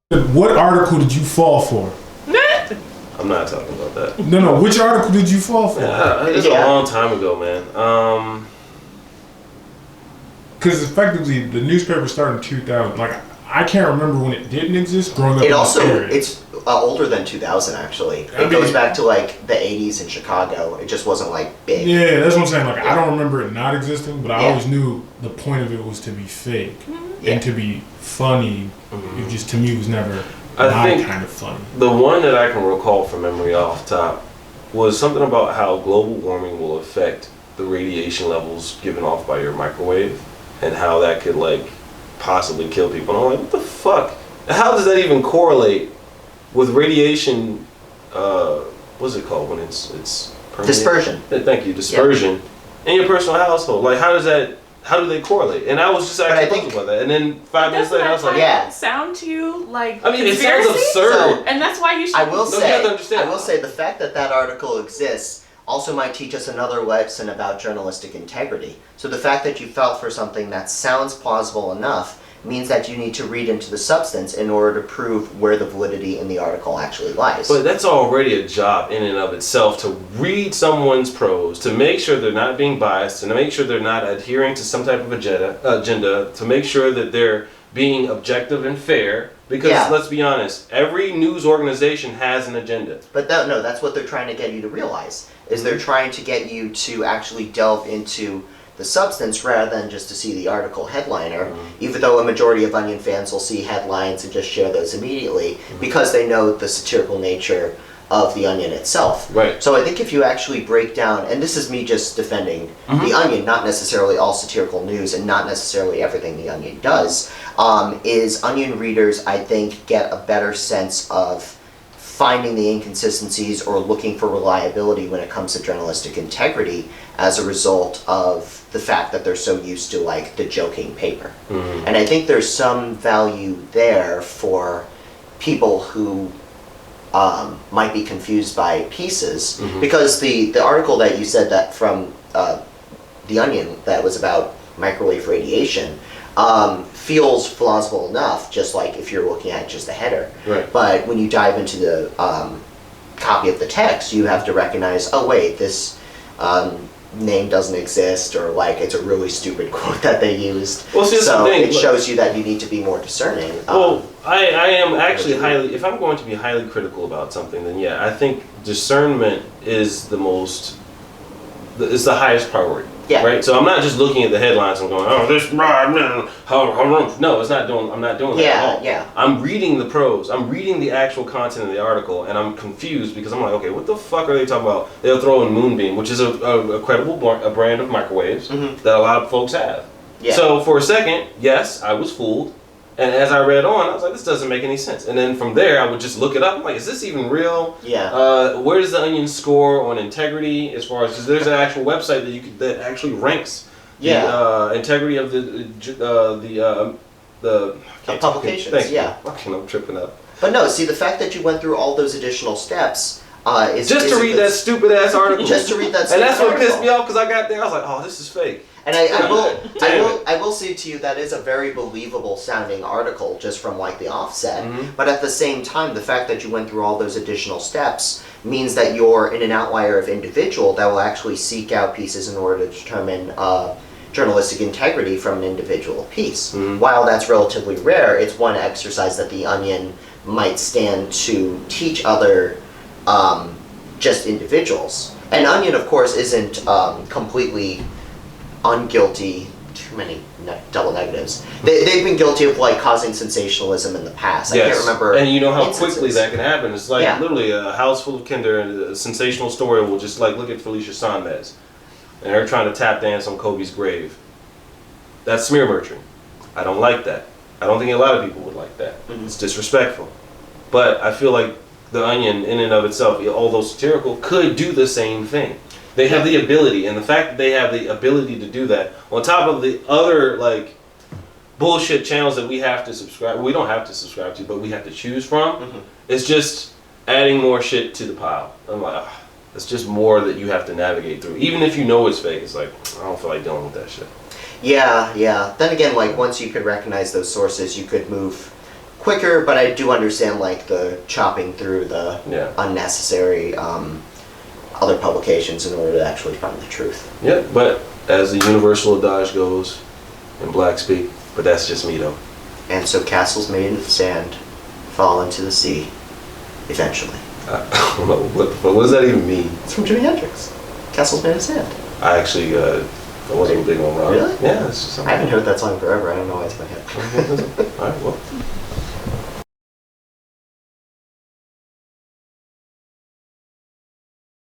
What article did you fall for? I'm not talking about that. No. Which article did you fall for? It's a long time ago, man. Because effectively, the newspaper started in 2000. Like, I can't remember when it didn't exist growing up. It's older than 2000, actually. It goes back to, like, the 80s in Chicago. It just wasn't, like, big. Yeah, that's what I'm saying. Like, I don't remember it not existing, but I always knew the point of it was to be fake and to be funny. It just, to me, was never kind of funny. The one that I can recall from memory off top was something about how global warming will affect the radiation levels given off by your microwave and how that could, like, possibly kill people. And I'm like, what the fuck? How does that even correlate with radiation? What's it called when it's permeate? Dispersion. Thank you, dispersion in your personal household. Like, how do they correlate? And I was just actually thinking about that. And then 5 minutes later, I was like, sound to you like I mean, it sounds absurd. So, and that's why you should. I will say the fact that article exists also might teach us another lesson about journalistic integrity. So the fact that you felt for something that sounds plausible enough means that you need to read into the substance in order to prove where the validity in the article actually lies. But that's already a job in and of itself, to read someone's prose, to make sure they're not being biased, and to make sure they're not adhering to some type of agenda, to make sure that they're being objective and fair. Because let's be honest, every news organization has an agenda. But that's what they're trying to get you to realize, is they're trying to get you to actually delve into the substance rather than just to see the article headliner, even though a majority of Onion fans will see headlines and just share those immediately because they know the satirical nature of the Onion itself. Right. So I think if you actually break down, and this is me just defending the Onion, not necessarily all satirical news and not necessarily everything the Onion does, is Onion readers, I think, get a better sense of finding the inconsistencies or looking for reliability when it comes to journalistic integrity as a result of the fact that they're so used to, like, the joking paper. And I think there's some value there for people who might be confused by pieces, because the article that you said that from The Onion that was about microwave radiation feels plausible enough, just like if you're looking at just the header. Right. But when you dive into the copy of the text, you have to recognize, oh wait, this name doesn't exist, or like it's a really stupid quote that they used. Well, see, so it shows you that you need to be more discerning. Well, I am actually if I'm going to be highly critical about something, then yeah, I think discernment is the highest priority. Yeah. Right. So I'm not just looking at the headlines and going, oh, this, no, it's not doing. I'm not doing that at all. Yeah. I'm reading the prose. I'm reading the actual content of the article, and I'm confused because I'm like, okay, what the fuck are they talking about? They'll throw in Moonbeam, which is a credible brand of microwaves that a lot of folks have. Yeah. So for a second, yes, I was fooled. And as I read on, I was like, this doesn't make any sense. And then from there, I would just look it up. I'm like, is this even real? Yeah. Where does the Onion score on integrity as far as, because there's an actual website that actually ranks the integrity of the publications. Thank you. Yeah. Fucking, I'm tripping up. But no, see, the fact that you went through all those additional steps is just to read that stupid ass article. Just to read that. And that's what article. pissed me off, because I got there, I was like, oh, this is fake. And I will say to you that is a very believable sounding article just from like the offset. But at the same time, the fact that you went through all those additional steps means that you're in an outlier of individual that will actually seek out pieces in order to determine journalistic integrity from an individual piece. While that's relatively rare, it's one exercise that the Onion might stand to teach other just individuals. And Onion, of course, isn't completely unguilty. Too many double negatives. They've been guilty of like causing sensationalism in the past. Yes. I can't remember. And you know how instances. quickly that can happen. It's like literally a house full of kinder, and a sensational story will just like look at Felicia Sonmez and her trying to tap dance on Kobe's grave. That's smear murmuring. I don't like that. I don't think a lot of people would like that. It's disrespectful. But I feel like the Onion, in and of itself, although satirical, could do the same thing. They have the ability, and the fact that they have the ability to do that, on top of the other like bullshit channels that we have to subscribe, we don't have to subscribe to, but we have to choose from, it's just adding more shit to the pile. I'm like, it's just more that you have to navigate through. Even if you know it's fake, it's like, I don't feel like dealing with that shit. Yeah. Then again, like once you could recognize those sources, you could move quicker, but I do understand like the chopping through the unnecessary other publications in order to actually find the truth. Yeah, but as the universal adage goes in black speak, but that's just me though. And so castles made of sand fall into the sea eventually. I don't know, what does that even mean? It's from Jimi Hendrix. Castles made of sand. I actually I wasn't big on rock. Really? Yeah, it's just something. I haven't heard that song forever. I don't know why it's in my head. Alright, well.